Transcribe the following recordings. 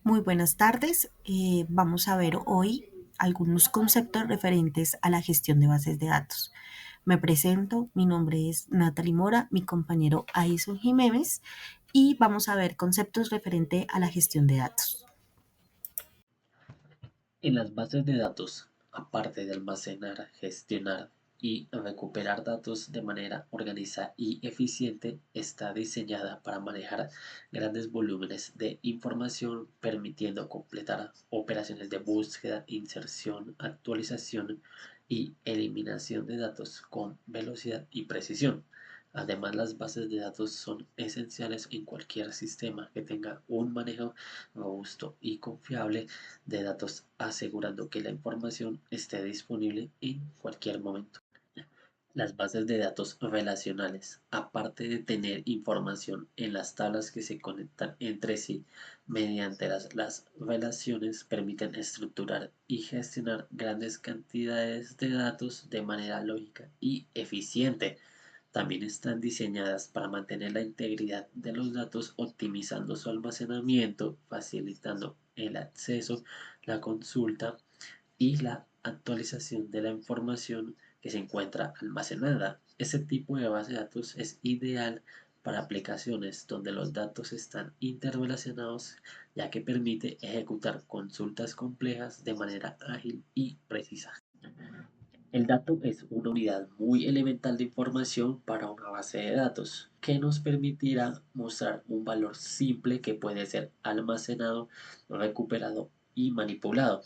Muy buenas tardes. Vamos a ver hoy algunos conceptos referentes a la gestión de bases de datos. Me presento, mi nombre es Natalie Mora, mi compañero Aison Jiménez y vamos a ver conceptos referentes a la gestión de datos. En las bases de datos, aparte de almacenar, gestionar y recuperar datos de manera organizada y eficiente, está diseñada para manejar grandes volúmenes de información, permitiendo completar operaciones de búsqueda, inserción, actualización y eliminación de datos con velocidad y precisión. Además, las bases de datos son esenciales en cualquier sistema que tenga un manejo robusto y confiable de datos, asegurando que la información esté disponible en cualquier momento. Las bases de datos relacionales, aparte de tener información en las tablas que se conectan entre sí mediante las relaciones, permiten estructurar y gestionar grandes cantidades de datos de manera lógica y eficiente. También están diseñadas para mantener la integridad de los datos, optimizando su almacenamiento, facilitando el acceso, la consulta y la actualización de la información que se encuentra almacenada. Este tipo de base de datos es ideal para aplicaciones donde los datos están interrelacionados, ya que permite ejecutar consultas complejas de manera ágil y precisa. El dato es una unidad muy elemental de información para una base de datos, que nos permitirá mostrar un valor simple que puede ser almacenado, recuperado y manipulado.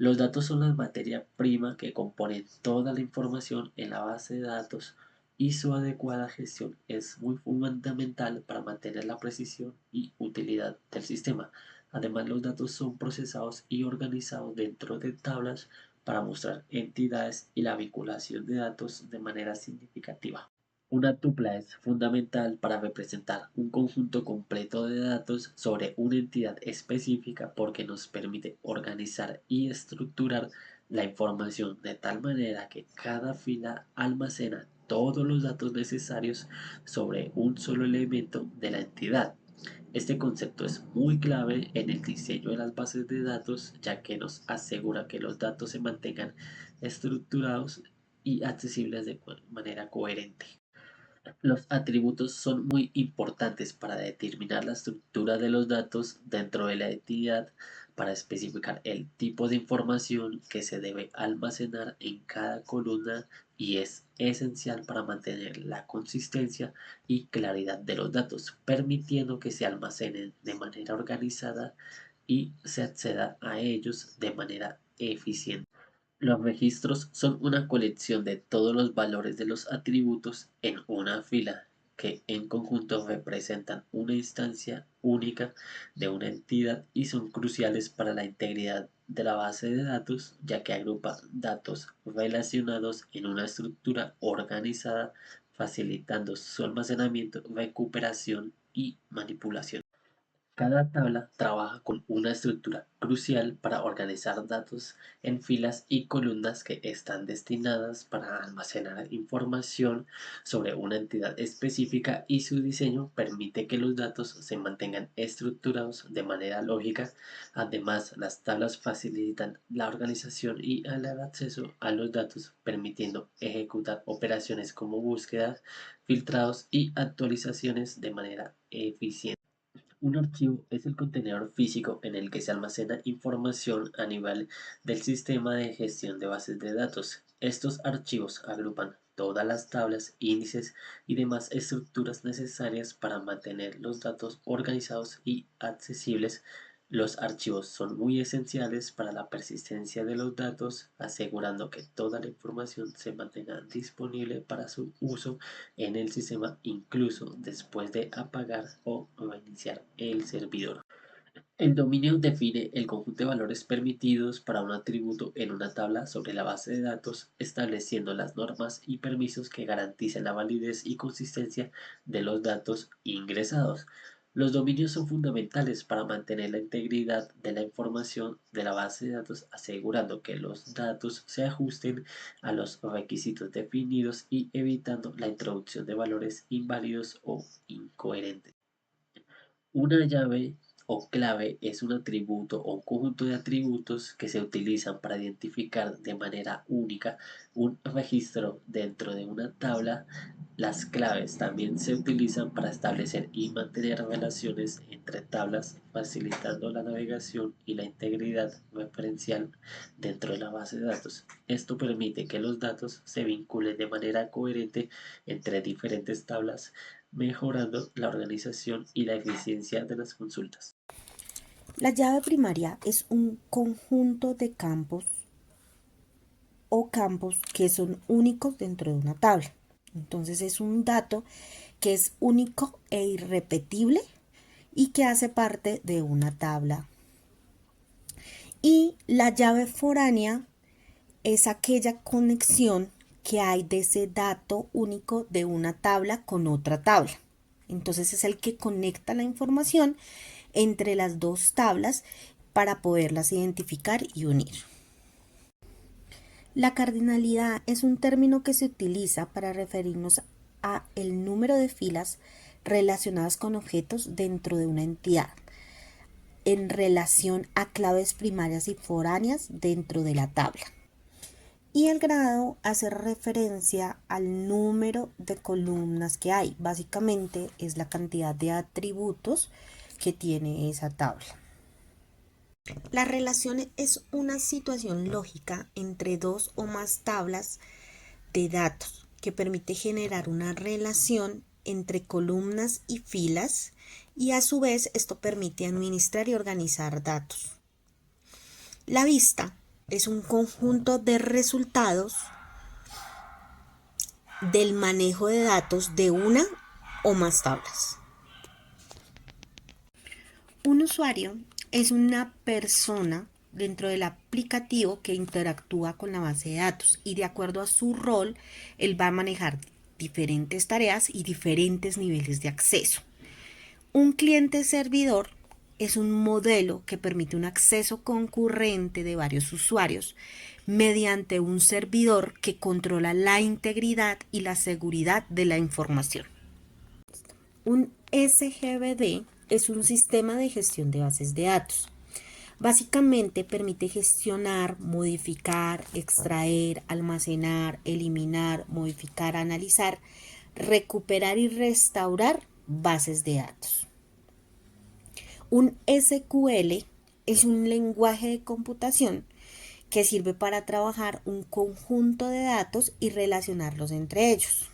Los datos son la materia prima que compone toda la información en la base de datos, y su adecuada gestión es muy fundamental para mantener la precisión y utilidad del sistema. Además, los datos son procesados y organizados dentro de tablas para mostrar entidades y la vinculación de datos de manera significativa. Una tupla es fundamental para representar un conjunto completo de datos sobre una entidad específica, porque nos permite organizar y estructurar la información de tal manera que cada fila almacena todos los datos necesarios sobre un solo elemento de la entidad. Este concepto es muy clave en el diseño de las bases de datos, ya que nos asegura que los datos se mantengan estructurados y accesibles de manera coherente. Los atributos son muy importantes para determinar la estructura de los datos dentro de la entidad, para especificar el tipo de información que se debe almacenar en cada columna, y es esencial para mantener la consistencia y claridad de los datos, permitiendo que se almacenen de manera organizada y se acceda a ellos de manera eficiente. Los registros son una colección de todos los valores de los atributos en una fila, que en conjunto representan una instancia única de una entidad y son cruciales para la integridad de la base de datos, ya que agrupa datos relacionados en una estructura organizada, facilitando su almacenamiento, recuperación y manipulación. Cada tabla trabaja con una estructura crucial para organizar datos en filas y columnas que están destinadas para almacenar información sobre una entidad específica, y su diseño permite que los datos se mantengan estructurados de manera lógica. Además, las tablas facilitan la organización y el acceso a los datos, permitiendo ejecutar operaciones como búsquedas, filtrados y actualizaciones de manera eficiente. Un archivo es el contenedor físico en el que se almacena información a nivel del sistema de gestión de bases de datos. Estos archivos agrupan todas las tablas, índices y demás estructuras necesarias para mantener los datos organizados y accesibles. Los archivos son muy esenciales para la persistencia de los datos, asegurando que toda la información se mantenga disponible para su uso en el sistema, incluso después de apagar o reiniciar el servidor. El dominio define el conjunto de valores permitidos para un atributo en una tabla sobre la base de datos, estableciendo las normas y permisos que garanticen la validez y consistencia de los datos ingresados. Los dominios son fundamentales para mantener la integridad de la información de la base de datos, asegurando que los datos se ajusten a los requisitos definidos y evitando la introducción de valores inválidos o incoherentes. Una llave o clave es un atributo o un conjunto de atributos que se utilizan para identificar de manera única un registro dentro de una tabla. Las claves también se utilizan para establecer y mantener relaciones entre tablas, facilitando la navegación y la integridad referencial dentro de la base de datos. Esto permite que los datos se vinculen de manera coherente entre diferentes tablas, mejorando la organización y la eficiencia de las consultas. La llave primaria es un conjunto de campos o campos que son únicos dentro de una tabla. Entonces es un dato que es único e irrepetible y que hace parte de una tabla. Y la llave foránea es aquella conexión que hay de ese dato único de una tabla con otra tabla. Entonces es el que conecta la información entre las dos tablas para poderlas identificar y unir. La cardinalidad es un término que se utiliza para referirnos a el número de filas relacionadas con objetos dentro de una entidad en relación a claves primarias y foráneas dentro de la tabla. Y el grado hace referencia al número de columnas que hay. Básicamente es la cantidad de atributos que tiene esa tabla. La relación es una situación lógica entre dos o más tablas de datos que permite generar una relación entre columnas y filas y a su vez esto permite administrar y organizar datos. La vista es un conjunto de resultados del manejo de datos de una o más tablas. Un usuario es una persona dentro del aplicativo que interactúa con la base de datos y de acuerdo a su rol, él va a manejar diferentes tareas y diferentes niveles de acceso. Un cliente servidor es un modelo que permite un acceso concurrente de varios usuarios mediante un servidor que controla la integridad y la seguridad de la información. Un SGBD es un sistema de gestión de bases de datos. Básicamente permite gestionar, modificar, extraer, almacenar, eliminar, modificar, analizar, recuperar y restaurar bases de datos. Un SQL es un lenguaje de computación que sirve para trabajar un conjunto de datos y relacionarlos entre ellos.